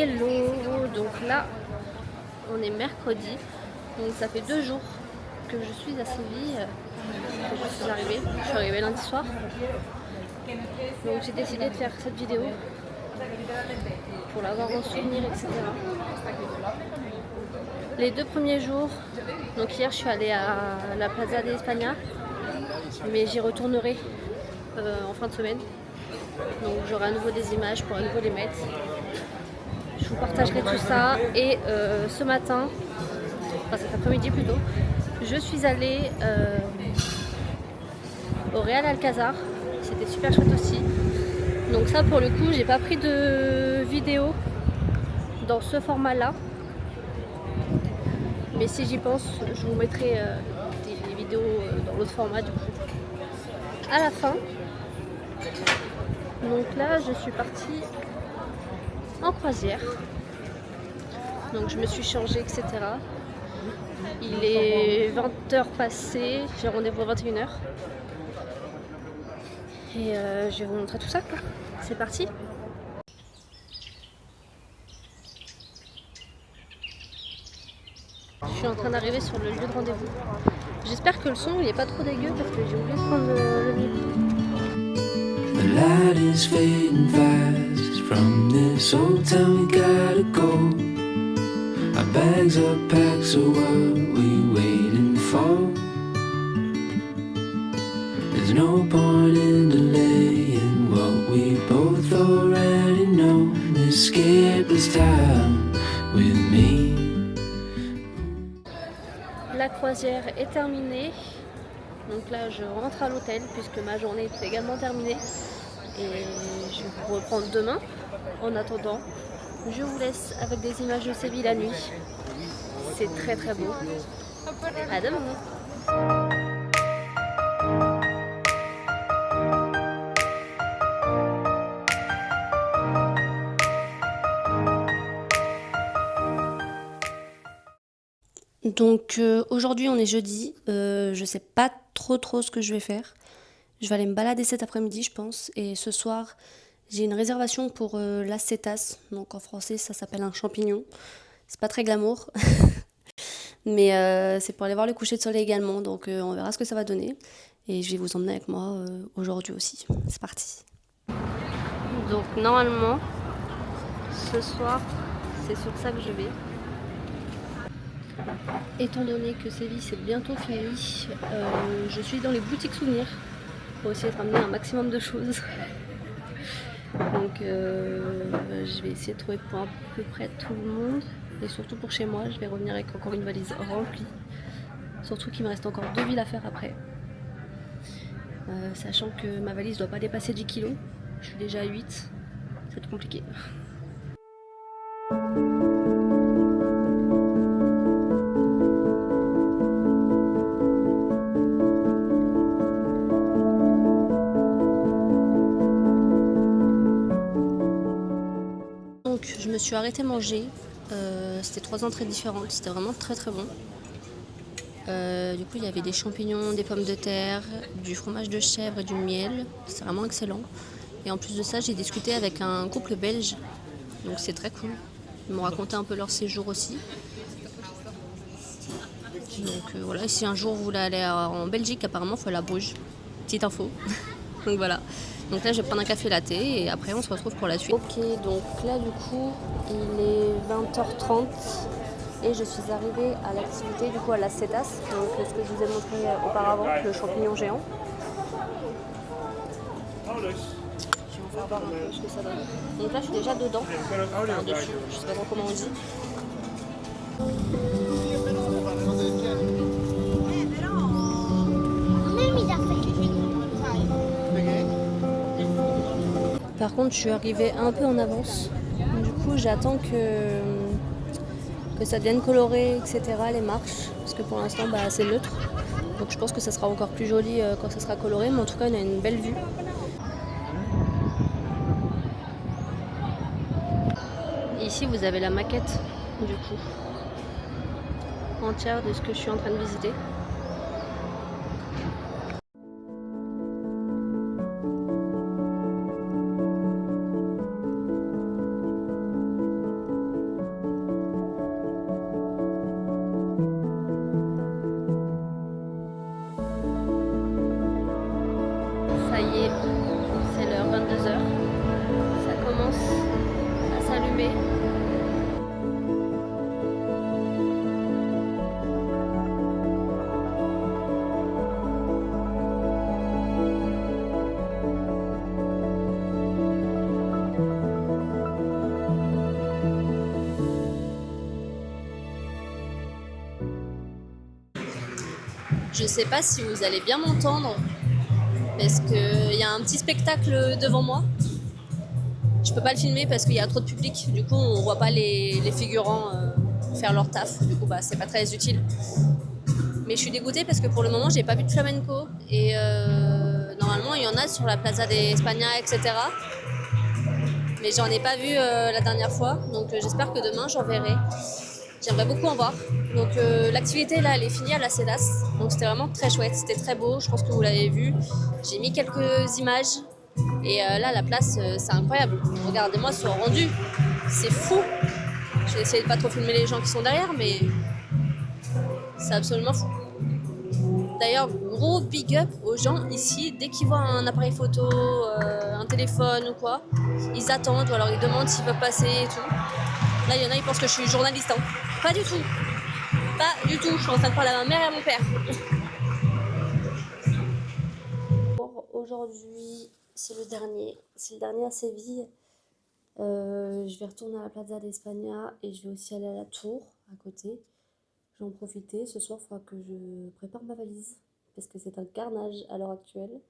Hello, donc là on est mercredi, donc ça fait 2 jours que je suis à Séville, que je suis arrivée lundi soir, donc j'ai décidé de faire cette vidéo pour l'avoir en souvenir, etc. Les 2 premiers jours, donc hier je suis allée à la Plaza de España, mais j'y retournerai en fin de semaine, donc j'aurai à nouveau des images pour à nouveau les mettre. Je vous partagerai tout ça. Et ce matin, enfin cet après-midi plutôt, je suis allée au Real Alcázar. C'était super chouette aussi. Donc ça pour le coup, j'ai pas pris de vidéo dans ce format-là. Mais si j'y pense, je vous mettrai des vidéos dans l'autre format du coup. À la fin. Donc là, je suis partie en croisière. Donc je me suis changée, etc. Il est 20h passé, j'ai rendez-vous à 21h. Et je vais vous montrer tout ça quoi. C'est parti. Je suis en train d'arriver sur le lieu de rendez-vous. J'espère que le son il est pas trop dégueu parce que j'ai oublié de prendre le micro. The light is fading fast. From this old town we gotta go. Our bags are packed, so what we waiting for? There's no point in delaying what we both already know. Escape this time with me. La croisière est terminée. Donc là je rentre à l'hôtel puisque ma journée est également terminée. Et je vais vous reprendre demain. En attendant, je vous laisse avec des images de Séville la nuit. C'est très très beau. À demain. Donc aujourd'hui on est jeudi, je sais pas trop ce que je vais faire. Je vais aller me balader cet après-midi je pense. Et ce soir j'ai une réservation pour l'acétas. Donc en français ça s'appelle un champignon. C'est pas très glamour. Mais c'est pour aller voir le coucher de soleil également. Donc on verra ce que ça va donner. Et je vais vous emmener avec moi aujourd'hui aussi. C'est parti. Donc normalement ce soir c'est sur ça que je vais. Étant donné que Séville c'est bientôt fini, je suis dans les boutiques souvenirs pour essayer de ramener un maximum de choses. Donc je vais essayer de trouver pour à peu près tout le monde. Et surtout pour chez moi, je vais revenir avec encore une valise remplie. Surtout qu'il me reste encore 2 villes à faire après. Sachant que ma valise ne doit pas dépasser 10 kg. Je suis déjà à 8. Ça va être compliqué. Donc je me suis arrêtée manger, c'était 3 entrées différentes, c'était vraiment très bon. Du coup il y avait des champignons, des pommes de terre, du fromage de chèvre et du miel, c'est vraiment excellent. Et en plus de ça j'ai discuté avec un couple belge, donc c'est très cool. Ils m'ont raconté un peu leur séjour aussi. Donc voilà, si un jour vous voulez aller en Belgique, apparemment il faut aller à Bruges, petite info. Donc voilà. Donc là je vais prendre un café latte et après on se retrouve pour la suite. Ok, donc là du coup il est 20h30 et je suis arrivée à l'activité du coup à l'acétas, donc ce que je vous ai montré auparavant, le champignon géant. Je vais vous faire voir un peu ce que ça donne. Donc là je suis déjà dedans, enfin dessus, je sais pas trop comment on dit. Par contre, je suis arrivée un peu en avance. Du coup, j'attends que ça devienne coloré, etc. les marches. Parce que pour l'instant, c'est neutre. Donc je pense que ça sera encore plus joli quand ça sera coloré. Mais en tout cas, on a une belle vue. Ici, vous avez la maquette, du coup, entière de ce que je suis en train de visiter. 22 h. Ça commence à s'allumer. Je sais pas si vous allez bien m'entendre parce qu'il y a un petit spectacle devant moi. Je peux pas le filmer parce qu'il y a trop de public, du coup on voit pas les figurants faire leur taf, du coup bah c'est pas très utile. Mais je suis dégoûtée parce que pour le moment j'ai pas vu de flamenco et normalement il y en a sur la Plaza de España, etc. Mais j'en ai pas vu la dernière fois, donc j'espère que demain j'en verrai. J'aimerais beaucoup en voir. Donc l'activité là elle est finie à la CEDAS, donc c'était vraiment très chouette, c'était très beau, je pense que vous l'avez vu. J'ai mis quelques images et là la place c'est incroyable. Regardez-moi ce rendu, c'est fou. Je vais essayer de pas trop filmer les gens qui sont derrière, mais c'est absolument fou. D'ailleurs, gros big up aux gens ici, dès qu'ils voient un appareil photo, un téléphone ou quoi, ils attendent ou alors ils demandent s'ils peuvent passer et tout. Là, il y en a, ils pensent que je suis journaliste. Hein. Pas du tout. Pas du tout. Je suis en train de parler à ma mère et à mon père. Aujourd'hui, c'est le dernier. C'est le dernier à Séville. Je vais retourner à la Plaza d'España et je vais aussi aller à la tour à côté. Je vais en profiter. Ce soir, il faudra que je prépare ma valise parce que c'est un carnage à l'heure actuelle.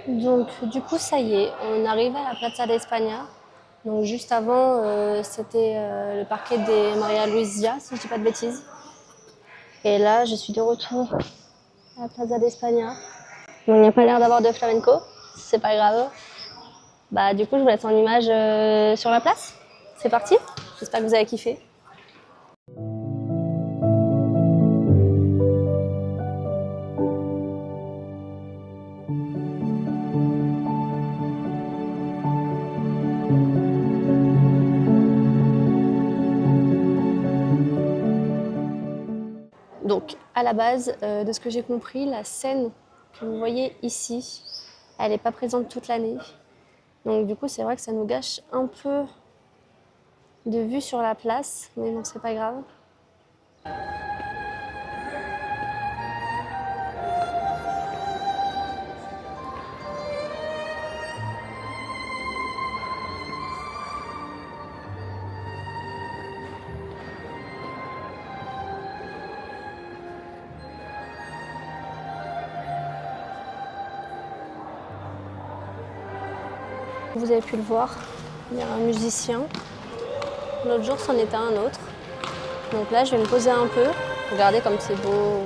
Donc du coup ça y est, on arrive à la Plaza d'España. Donc juste avant c'était le parquet des Maria Luisa, si je dis pas de bêtises. Et là je suis de retour à la Plaza d'España. Bon, il n'y a pas l'air d'avoir de flamenco, c'est pas grave. Bah du coup je vous laisse en image sur la place. C'est parti, j'espère que vous avez kiffé. Donc, à la base, de ce que j'ai compris, la scène que vous voyez ici, elle n'est pas présente toute l'année. Donc, du coup, c'est vrai que ça nous gâche un peu de vue sur la place, mais bon, c'est pas grave. Vous avez pu le voir, il y a un musicien. L'autre jour, c'en était un autre. Donc là, je vais me poser un peu. Regardez comme c'est beau.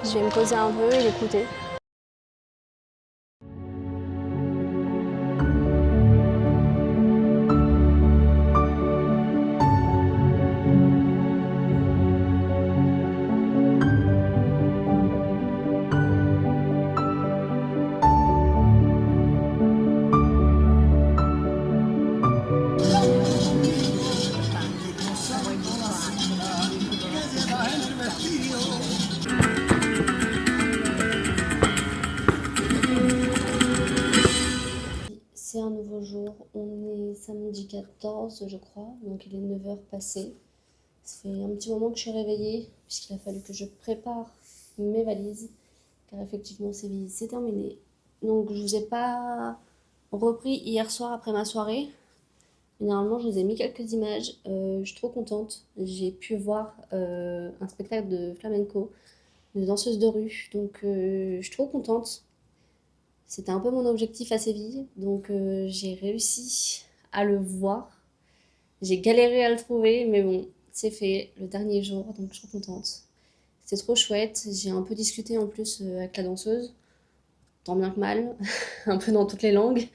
Je vais me poser un peu et l'écouter. C'est un nouveau jour, on est samedi 14 je crois, donc il est 9 h passées. Ça fait un petit moment que je suis réveillée, puisqu'il a fallu que je prépare mes valises, car effectivement c'est terminé. Donc je vous ai pas repris hier soir après ma soirée, mais normalement je vous ai mis quelques images, je suis trop contente. J'ai pu voir un spectacle de flamenco, de danseuse de rue, donc je suis trop contente. C'était un peu mon objectif à Séville, donc j'ai réussi à le voir. J'ai galéré à le trouver, mais bon, c'est fait, le dernier jour, donc je suis contente. C'était trop chouette, j'ai un peu discuté en plus avec la danseuse, tant bien que mal, un peu dans toutes les langues,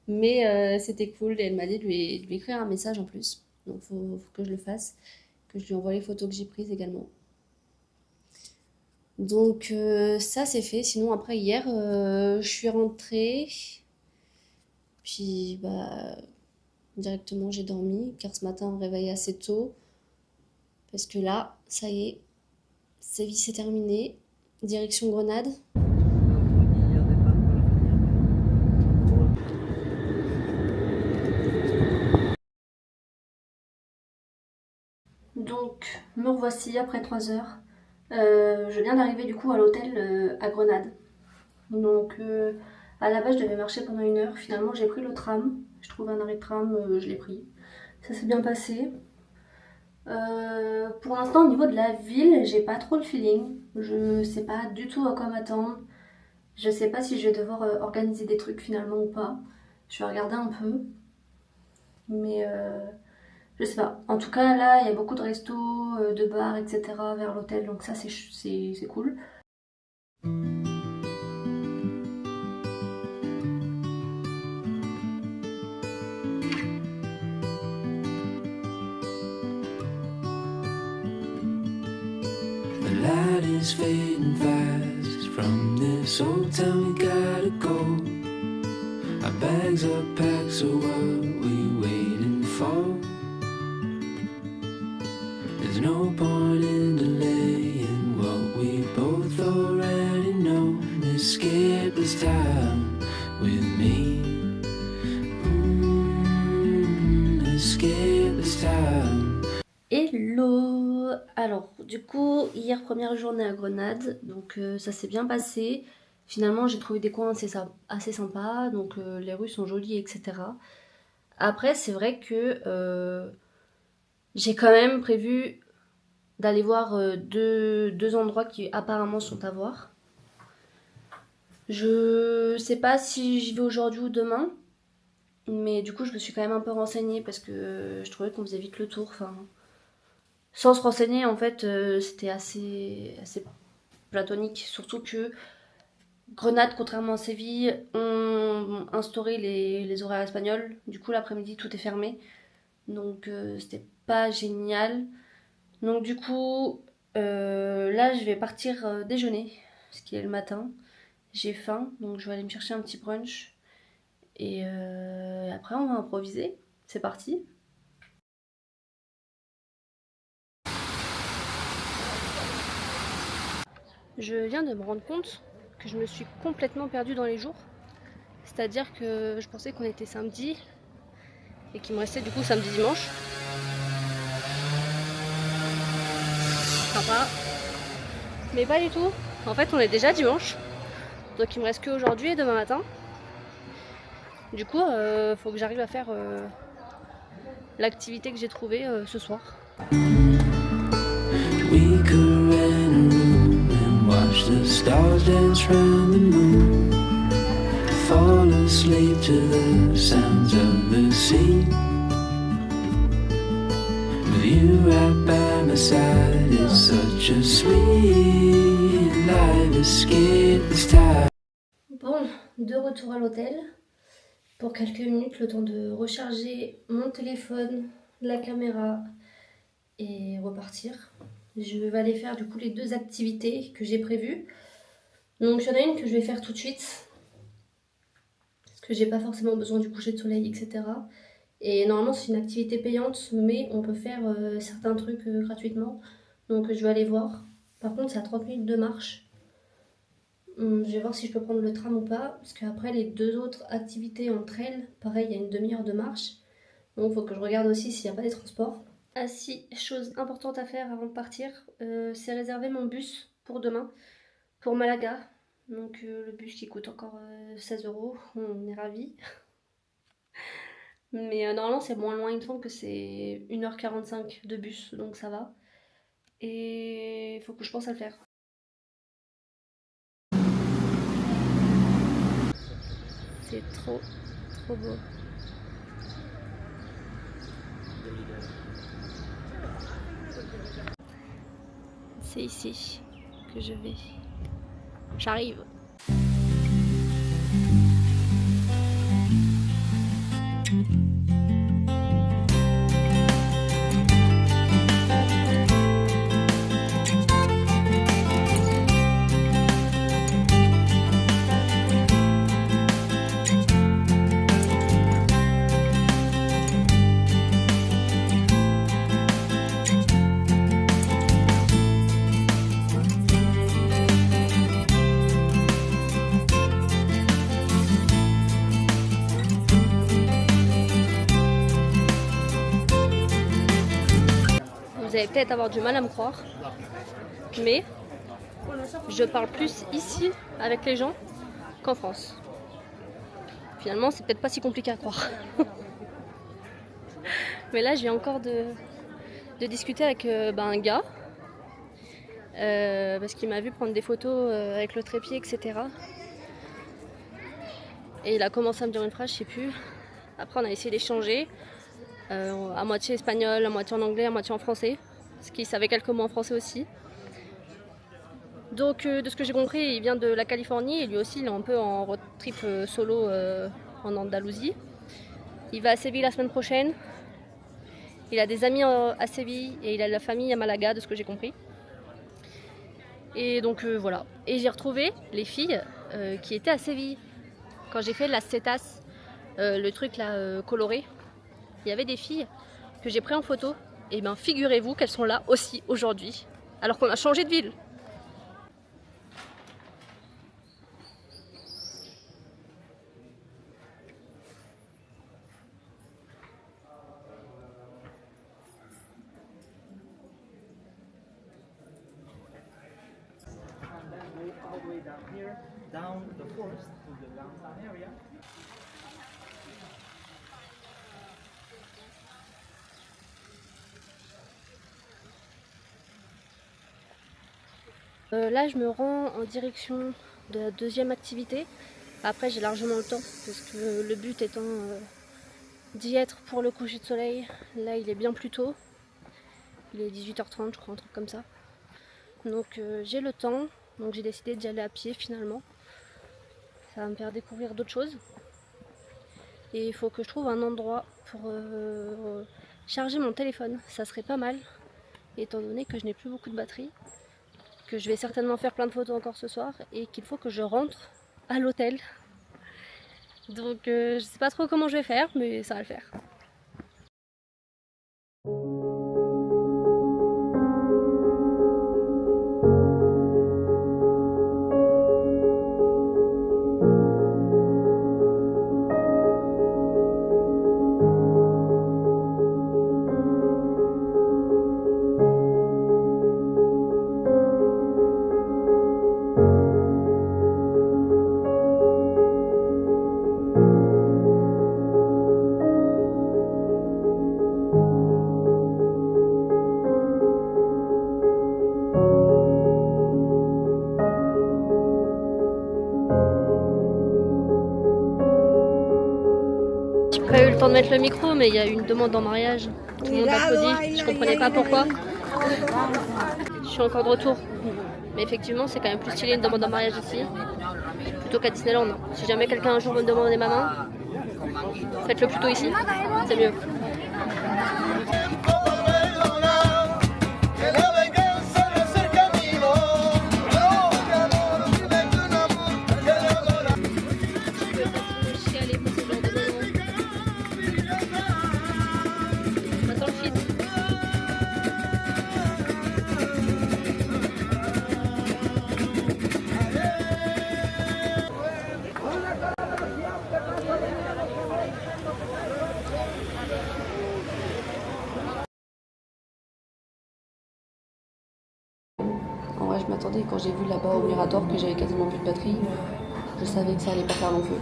mais c'était cool et elle m'a dit de lui écrire un message en plus, donc faut que je le fasse, que je lui envoie les photos que j'ai prises également. Donc ça c'est fait, sinon après hier je suis rentrée, puis bah directement j'ai dormi, car ce matin réveil assez tôt, parce que là, ça y est, Séville c'est terminé, direction Grenade. Donc, me revoici après 3 heures. Je viens d'arriver du coup à l'hôtel à Grenade. Donc, à la base, je devais marcher pendant 1 heure. Finalement, j'ai pris le tram. Je trouve un arrêt de tram, je l'ai pris. Ça s'est bien passé. Pour l'instant, au niveau de la ville, j'ai pas trop le feeling. Je sais pas du tout à quoi m'attendre. Je sais pas si je vais devoir organiser des trucs finalement ou pas. Je vais regarder un peu. Mais je sais pas. En tout cas, là, il y a beaucoup de restos, de bars, etc. vers l'hôtel. Donc ça, c'est cool. The light is fading fast. From this old town we gotta go. Our bags are packed, so what we waiting for? There's no point in delaying what we both already know. Escape this time with me. Escape this time. Hello! Alors, du coup, hier, première journée à Grenade, donc ça s'est bien passé. Finalement, j'ai trouvé des coins assez sympas, donc les rues sont jolies, etc. Après, c'est vrai que j'ai quand même prévu d'aller voir deux endroits qui apparemment sont à voir. Je sais pas si j'y vais aujourd'hui ou demain, mais du coup, je me suis quand même un peu renseignée parce que je trouvais qu'on faisait vite le tour. Enfin, sans se renseigner, en fait, c'était assez platonique. Surtout que Grenade, contrairement à Séville, ont instauré les horaires espagnols. Du coup, l'après-midi, tout est fermé. Donc, c'était pas génial. Donc, du coup, là, je vais partir déjeuner, ce qui est le matin. J'ai faim, donc je vais aller me chercher un petit brunch. Et après, on va improviser. C'est parti. Je viens de me rendre compte que je me suis complètement perdue dans les jours. C'est-à-dire que je pensais qu'on était samedi et qu'il me restait du coup samedi dimanche. Sympa. Mais pas du tout. En fait, on est déjà dimanche. Donc il me reste qu'aujourd'hui et demain matin. Du coup, faut que j'arrive à faire l'activité que j'ai trouvée ce soir. We could rent a room and watch the stars dance round the moon. Fall asleep to the sounds of the sea. With you right by my side, it's such a sweet life. Escape this time. Bon, de retour à l'hôtel pour quelques minutes, le temps de recharger mon téléphone, la caméra et repartir. Je vais aller faire du coup les 2 activités que j'ai prévues. Donc il y en a une que je vais faire tout de suite parce que j'ai pas forcément besoin du coucher de soleil, etc. Et normalement c'est une activité payante, mais on peut faire certains trucs gratuitement. Donc je vais aller voir. Par contre c'est à 30 minutes de marche. Je vais voir si je peux prendre le tram ou pas, parce qu'après les 2 autres activités entre elles, pareil, il y a une demi-heure de marche. Donc il faut que je regarde aussi s'il n'y a pas des transports. Ah si, chose importante à faire avant de partir, c'est réserver mon bus pour demain, pour Malaga. Donc le bus qui coûte encore 16 €, on est ravis. Mais normalement c'est moins loin, il me semble que c'est 1h45 de bus, donc ça va. Et il faut que je pense à le faire. C'est trop beau. C'est ici que je vais. J'arrive. Vous allez peut-être avoir du mal à me croire, mais je parle plus ici avec les gens qu'en France. Finalement, c'est peut-être pas si compliqué à croire. Mais là, je viens encore de discuter avec un gars, parce qu'il m'a vu prendre des photos avec le trépied, etc. Et il a commencé à me dire une phrase, je sais plus. Après, on a essayé d'échanger. À moitié espagnol, à moitié en anglais, à moitié en français, parce qu'il savait quelques mots en français aussi. Donc de ce que j'ai compris, il vient de la Californie et lui aussi il est un peu en road trip solo en Andalousie. Il va à Séville la semaine prochaine. Il a des amis à Séville et il a de la famille à Malaga, de ce que j'ai compris. Et donc voilà. Et j'ai retrouvé les filles qui étaient à Séville. Quand j'ai fait la CETAS, le truc là coloré, il y avait des filles que j'ai pris en photo. Et bien figurez-vous qu'elles sont là aussi aujourd'hui, alors qu'on a changé de ville. Là, je me rends en direction de la deuxième activité. Après, j'ai largement le temps, parce que le but étant d'y être pour le coucher de soleil. Là, il est bien plus tôt. Il est 18h30, je crois, un truc comme ça. Donc, j'ai le temps. Donc, j'ai décidé d'y aller à pied, finalement. Ça va me faire découvrir d'autres choses. Et il faut que je trouve un endroit pour charger mon téléphone. Ça serait pas mal, étant donné que je n'ai plus beaucoup de batterie. Que je vais certainement faire plein de photos encore ce soir et qu'il faut que je rentre à l'hôtel. Donc je sais pas trop comment je vais faire, mais ça va le faire. J'ai pas eu le temps de mettre le micro, mais il y a eu une demande en mariage. Tout le monde applaudit, je comprenais pas pourquoi. Je suis encore de retour. Mais effectivement, c'est quand même plus stylé une demande en mariage ici plutôt qu'à Disneyland. Si jamais quelqu'un un jour veut me demander ma main, faites-le plutôt ici, c'est mieux. En vrai, je m'attendais, quand j'ai vu là-bas au Mirador que j'avais quasiment plus de batterie, je savais que ça allait pas faire long feu.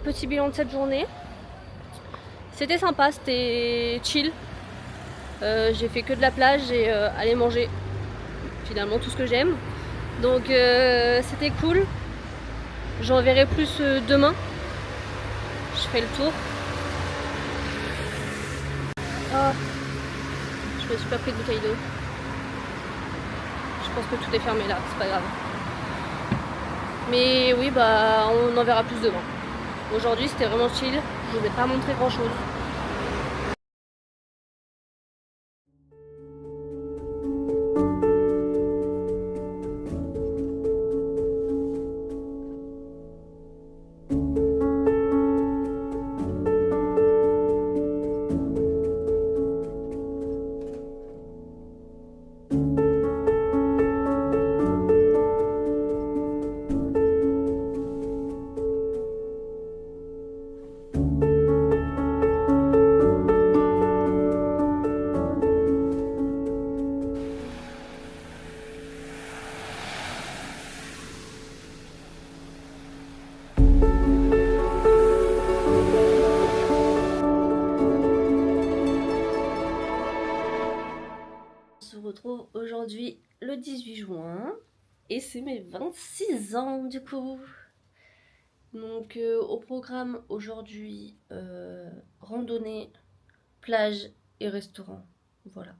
petit bilan de cette journée. C'était sympa, c'était chill. J'ai fait que de la plage et aller manger. Finalement tout ce que j'aime. Donc c'était cool. J'en verrai plus demain. Je ferai le tour. Oh, je me suis pas pris de bouteille d'eau. Je pense que tout est fermé là, c'est pas grave. Mais oui, bah on en verra plus demain. Aujourd'hui c'était vraiment chill, je vous ai pas montré grand chose. Retrouve aujourd'hui le 18 juin et c'est mes 26 ans du coup. Donc au programme aujourd'hui randonnée, plage et restaurant. Voilà.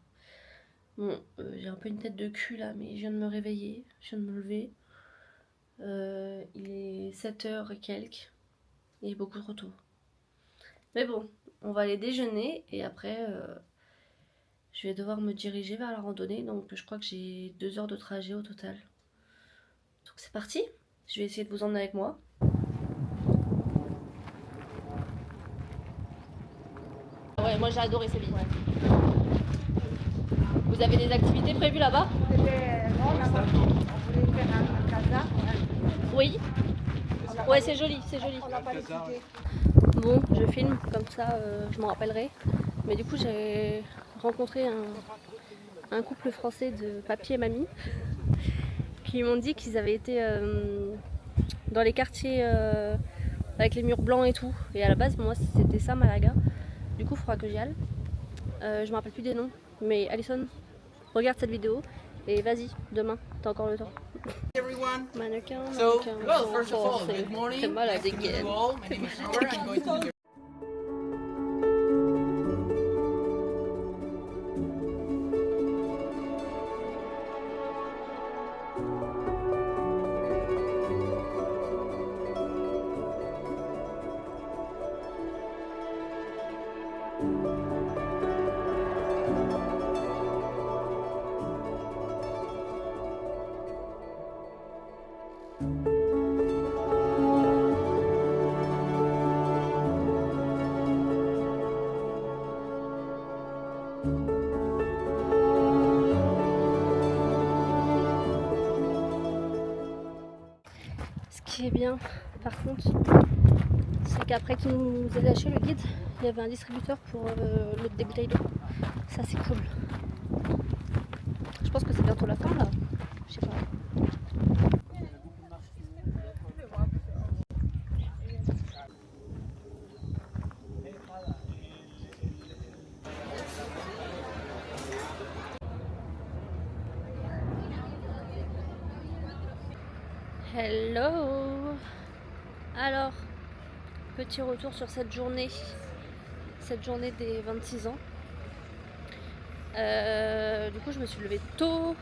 Bon, j'ai un peu une tête de cul là, mais je viens de me réveiller, je viens de me lever. Il est 7h et quelques et beaucoup trop tôt. Mais bon, on va aller déjeuner et après je vais devoir me diriger vers la randonnée, donc je crois que j'ai 2 heures de trajet au total. Donc c'est parti, je vais essayer de vous emmener avec moi. Ouais, moi j'ai adoré Séville. Ouais. Vous avez des activités prévues là-bas? On voulait faire un casa. Oui. Ouais, c'est joli, c'est joli. On n'a pas décidé. Bon, je filme, comme ça je m'en rappellerai. Mais du coup j'ai rencontré un couple français de papy et mamie qui m'ont dit qu'ils avaient été dans les quartiers avec les murs blancs et tout. Et à la base, moi c'était ça Malaga. Du coup, il faudra que j'y aille. Je me rappelle plus des noms. Mais Alison, regarde cette vidéo et vas-y, demain, t'as encore le temps. Everyone. Mannequin, So, mannequin. well, first of all, c'est good morning. c'est malade Nice to meet again. you all. My name is Robert. I'm going to be your Ce qui est bien, par contre, c'est qu'après qu'il nous ait lâché le guide, il y avait un distributeur pour l'autre des bouteilles d'eau. Ça, c'est cool. Je pense que c'est bientôt la fin là. Je sais pas. Hello. Alors, petit retour sur cette journée des 26 ans. Du coup, je me suis levée tôt.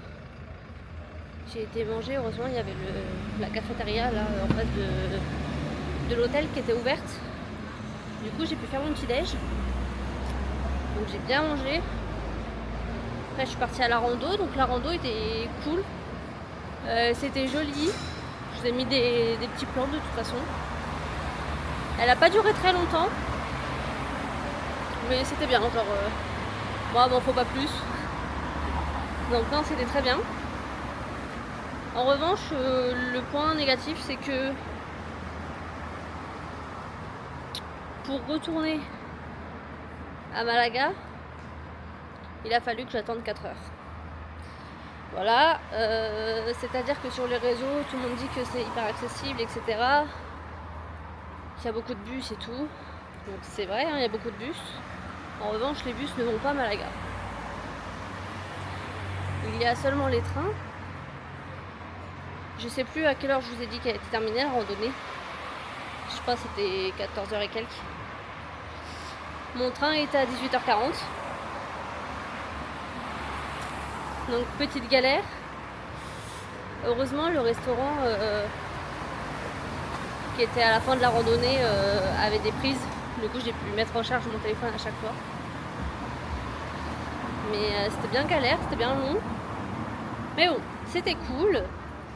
J'ai été manger, heureusement il y avait la cafétéria là en face de l'hôtel qui était ouverte. Du coup j'ai pu faire mon petit déj. Donc j'ai bien mangé. Après je suis partie à la rando, donc la rando était cool. C'était joli. Je vous ai mis des petits plans de toute façon. Elle a pas duré très longtemps. Mais c'était bien, genre moi m'en faut pas plus. Donc non, c'était très bien. En revanche, le point négatif, c'est que pour retourner à Malaga, il a fallu que j'attende 4 heures. Voilà, c'est-à-dire que sur les réseaux, tout le monde dit que c'est hyper accessible, etc. qu'il y a beaucoup de bus et tout. Donc c'est vrai, hein, il y a beaucoup de bus. En revanche, les bus ne vont pas à Malaga. Il y a seulement les trains. Je sais plus à quelle heure je vous ai dit qu'elle était terminée la randonnée. Je sais pas, c'était 14h et quelques. Mon train était à 18h40. Donc petite galère. Heureusement, le restaurant qui était à la fin de la randonnée avait des prises. Du coup, j'ai pu mettre en charge mon téléphone à chaque fois. Mais c'était bien galère, c'était bien long. Mais bon, c'était cool.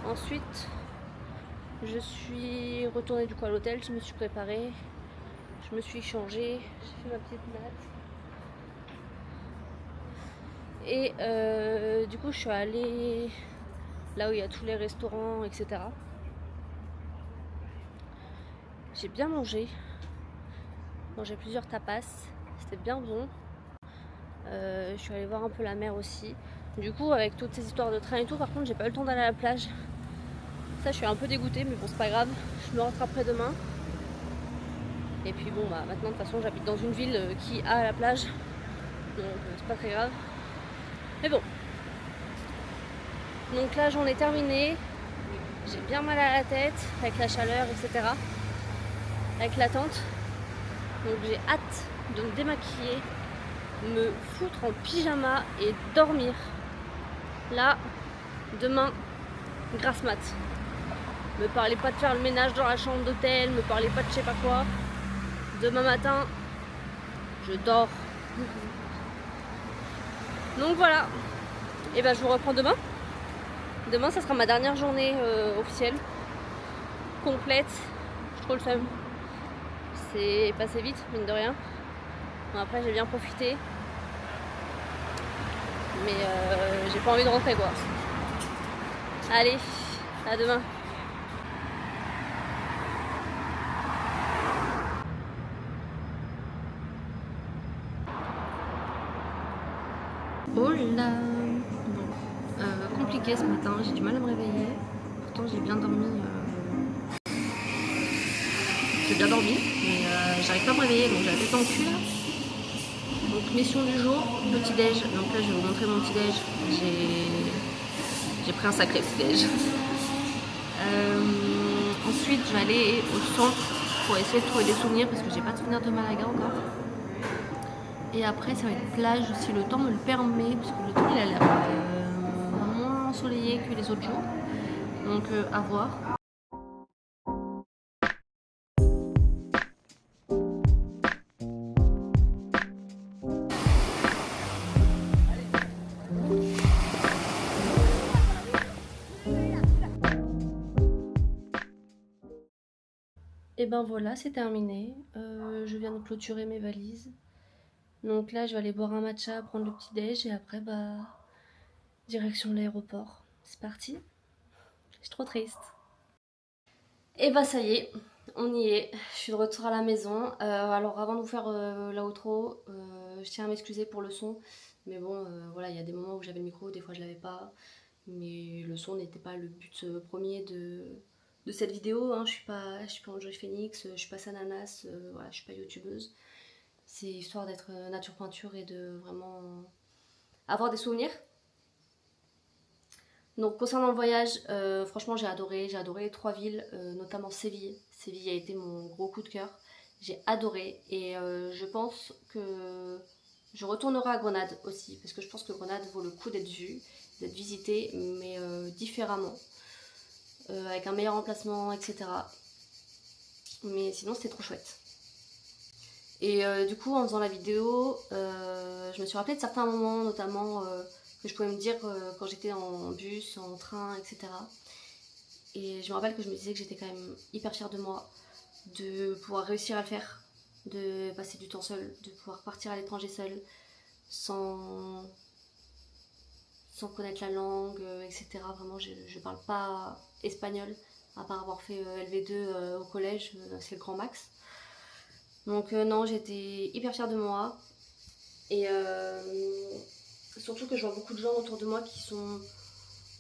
Ensuite, je suis retournée du coup à l'hôtel, je me suis préparée. Je me suis changée, j'ai fait ma petite natte. Et du coup, je suis allée là où il y a tous les restaurants, etc. J'ai bien mangé. Mangé plusieurs tapas. C'était bien bon. Je suis allée voir un peu la mer aussi. Du coup, avec toutes ces histoires de train et tout, par contre, j'ai pas eu le temps d'aller à la plage. Ça, je suis un peu dégoûtée, mais bon, c'est pas grave. Je me rattraperai demain. Et puis bon, bah maintenant, de toute façon, j'habite dans une ville qui a la plage. Donc, c'est pas très grave. Mais bon. Donc là, j'en ai terminé. J'ai bien mal à la tête, avec la chaleur, etc. Avec l'attente. Donc j'ai hâte de me démaquiller, me foutre en pyjama et dormir. Là, demain, grasse mat. Me parlez pas de faire le ménage dans la chambre d'hôtel, me parlez pas de je sais pas quoi. Demain matin, je dors. Donc voilà. Et ben je vous reprends demain. Demain, ça sera ma dernière journée officielle, complète. J'ai trop le seum. C'est passé vite, mine de rien. Bon, après, j'ai bien profité. Mais j'ai pas envie de rentrer, quoi. Allez, à demain. Oh là. Bon, compliqué ce matin, j'ai du mal à me réveiller. Pourtant, j'ai bien dormi. J'ai bien dormi, mais j'arrive pas à me réveiller, donc j'ai la tête en cul là. Donc mission du jour, petit déj. Donc là je vais vous montrer mon petit déj. J'ai pris un sacré petit déj. Ensuite je vais aller au centre pour essayer de trouver des souvenirs parce que j'ai pas de souvenirs de Malaga encore. Et après ça va être plage si le temps me le permet, parce que le temps il a l'air moins ensoleillé que les autres jours. Donc à voir. Et ben voilà, c'est terminé. Je viens de clôturer mes valises. Donc là, je vais aller boire un matcha, prendre le petit déj et après, bah, direction l'aéroport. C'est parti. Je suis trop triste. Et bah ça y est, on y est. Je suis de retour à la maison. Alors avant de vous faire l'outro, je tiens à m'excuser pour le son. Mais bon, voilà, il y a des moments où j'avais le micro, des fois je l'avais pas. Mais le son n'était pas le but premier de cette vidéo, hein. Je suis pas Enjoy Phoenix, je suis pas Sananas, voilà, je suis pas youtubeuse. C'est histoire d'être nature peinture et de vraiment avoir des souvenirs. Donc concernant le voyage, franchement j'ai adoré les 3 villes, notamment Séville. Séville a été mon gros coup de cœur. J'ai adoré et je pense que je retournerai à Grenade aussi parce que je pense que Grenade vaut le coup d'être vue, d'être visitée, mais différemment. Avec un meilleur emplacement, etc. Mais sinon c'était trop chouette. Et du coup en faisant la vidéo, je me suis rappelé de certains moments, notamment que je pouvais me dire quand j'étais en bus, en train, etc. Et je me rappelle que je me disais que j'étais quand même hyper fière de moi, de pouvoir réussir à le faire, de passer du temps seule, de pouvoir partir à l'étranger seule, sans connaître la langue, etc. Vraiment, je parle pas espagnol, à part avoir fait LV2 au collège, c'est le grand max. Donc non, j'étais hyper fière de moi. Et surtout que je vois beaucoup de gens autour de moi qui sont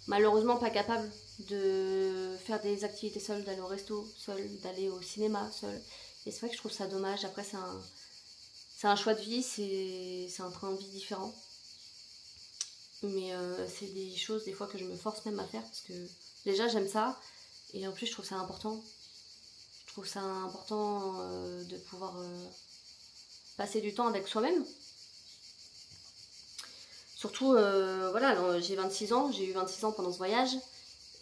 malheureusement pas capables de faire des activités seules, d'aller au resto seul, d'aller au cinéma seul. Et c'est vrai que je trouve ça dommage. Après, c'est un choix de vie, c'est un train de vie différent. Mais c'est des choses des fois que je me force même à faire parce que déjà j'aime ça et en plus je trouve ça important. Je trouve ça important de pouvoir passer du temps avec soi-même. Surtout, voilà, j'ai 26 ans, j'ai eu 26 ans pendant ce voyage.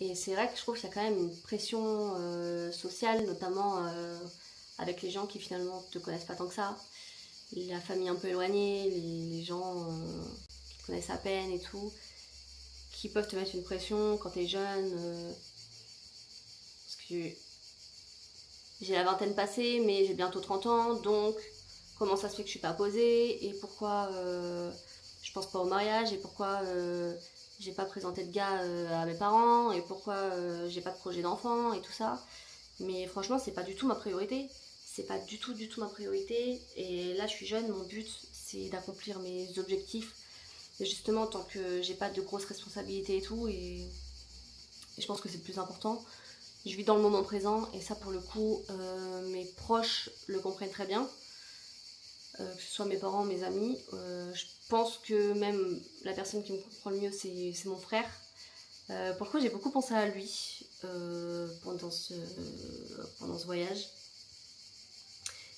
Et c'est vrai que je trouve qu'il y a quand même une pression sociale, notamment avec les gens qui finalement ne te connaissent pas tant que ça. La famille un peu éloignée, les gens qui te connaissent à peine et tout, qui peuvent te mettre une pression quand t'es jeune. Parce que j'ai la vingtaine passée, mais j'ai bientôt 30 ans, donc comment ça se fait que je suis pas posée, et pourquoi je pense pas au mariage, et pourquoi j'ai pas présenté de gars à mes parents, et pourquoi j'ai pas de projet d'enfant, et tout ça. Mais franchement, c'est pas du tout ma priorité. C'est pas du tout ma priorité. Et là, je suis jeune, mon but, c'est d'accomplir mes objectifs. Et justement, tant que j'ai pas de grosses responsabilités et tout, et je pense que c'est le plus important. Je vis dans le moment présent, et ça, pour le coup, mes proches le comprennent très bien. Que ce soit mes parents, mes amis. Je pense que même la personne qui me comprend le mieux, c'est mon frère. Pour le coup, j'ai beaucoup pensé à lui pendant ce voyage.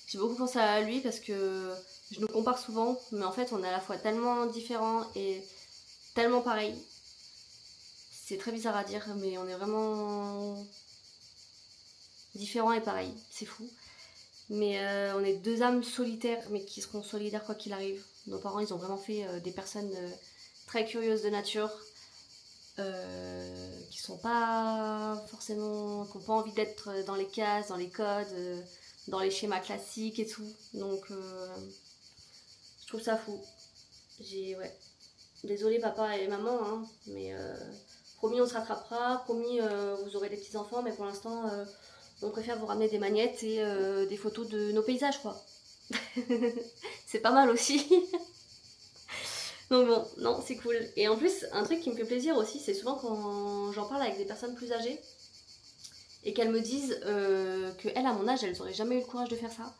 J'ai beaucoup pensé à lui parce que je nous compare souvent, mais en fait, on est à la fois tellement différents et tellement pareils. C'est très bizarre à dire, mais on est vraiment différents et pareils. C'est fou. Mais on est deux âmes solitaires, mais qui seront solidaires quoi qu'il arrive. Nos parents, ils ont vraiment fait des personnes très curieuses de nature, qui sont pas forcément, qui n'ont pas envie d'être dans les cases, dans les codes, dans les schémas classiques et tout. Donc, je trouve ça fou. Ouais. Désolée papa et maman, hein, mais promis on se rattrapera, promis vous aurez des petits-enfants, mais pour l'instant... on préfère vous ramener des magnettes et des photos de nos paysages, quoi. C'est pas mal aussi. Donc bon, non, c'est cool. Et en plus, un truc qui me fait plaisir aussi, c'est souvent quand j'en parle avec des personnes plus âgées et qu'elles me disent qu'elles, à mon âge, elles n'auraient jamais eu le courage de faire ça.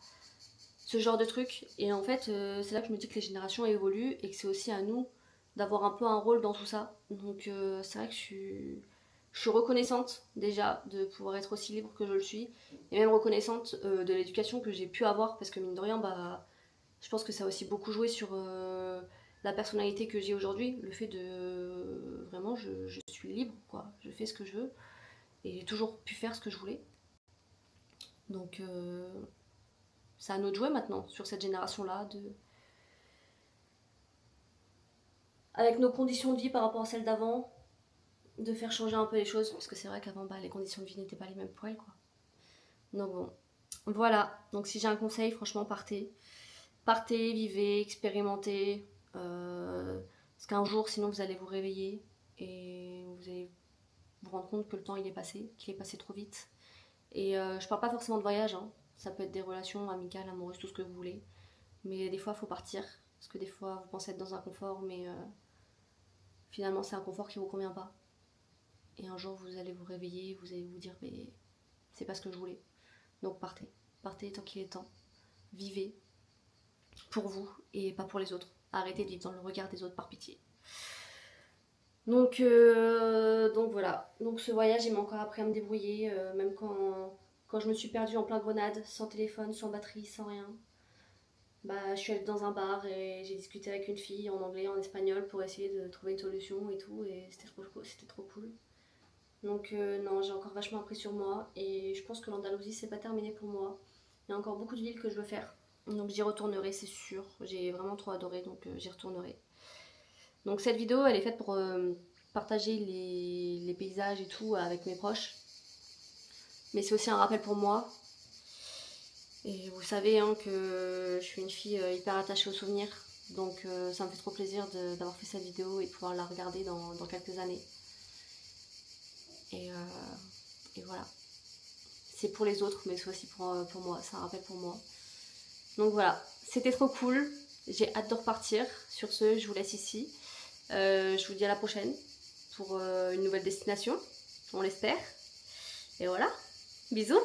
Ce genre de truc. Et en fait, c'est là que je me dis que les générations évoluent et que c'est aussi à nous d'avoir un peu un rôle dans tout ça. Donc c'est vrai que je suis reconnaissante déjà de pouvoir être aussi libre que je le suis, et même reconnaissante de l'éducation que j'ai pu avoir, parce que mine de rien, bah, je pense que ça a aussi beaucoup joué sur la personnalité que j'ai aujourd'hui, le fait de vraiment je suis libre, quoi, je fais ce que je veux, et j'ai toujours pu faire ce que je voulais. Donc c'est à nous de jouer maintenant sur cette génération-là, avec nos conditions de vie par rapport à celles d'avant, de faire changer un peu les choses, parce que c'est vrai qu'avant bah, les conditions de vie n'étaient pas les mêmes pour elle, quoi. Donc bon, voilà. Donc si j'ai un conseil, franchement, partez, vivez, expérimentez, parce qu'un jour sinon vous allez vous réveiller et vous allez vous rendre compte que le temps il est passé, qu'il est passé trop vite. Et je parle pas forcément de voyage, hein. Ça peut être des relations amicales, amoureuses, tout ce que vous voulez, mais des fois il faut partir, parce que des fois vous pensez être dans un confort, mais finalement c'est un confort qui vous convient pas. Et un jour, vous allez vous réveiller, vous allez vous dire, mais c'est pas ce que je voulais. Donc partez. Partez tant qu'il est temps. Vivez pour vous et pas pour les autres. Arrêtez de vivre dans le regard des autres par pitié. Donc voilà. Donc ce voyage, il m'a encore appris à me débrouiller, même quand je me suis perdue en plein Grenade, sans téléphone, sans batterie, sans rien. Bah, je suis allée dans un bar et j'ai discuté avec une fille en anglais, en espagnol, pour essayer de trouver une solution et tout, et c'était trop cool. Donc non, j'ai encore vachement appris sur moi et je pense que l'Andalousie c'est pas terminé pour moi. Il y a encore beaucoup de villes que je veux faire. Donc j'y retournerai, c'est sûr. J'ai vraiment trop adoré, donc j'y retournerai. Donc cette vidéo elle est faite pour partager les paysages et tout avec mes proches. Mais c'est aussi un rappel pour moi. Et vous savez hein, que je suis une fille hyper attachée aux souvenirs. Donc ça me fait trop plaisir d'avoir fait cette vidéo et de pouvoir la regarder dans quelques années. Et voilà. C'est pour les autres, mais c'est aussi pour moi. C'est un rappel pour moi. Donc voilà. C'était trop cool. J'ai hâte de repartir. Sur ce, je vous laisse ici. Je vous dis à la prochaine pour une nouvelle destination. On l'espère. Et voilà. Bisous.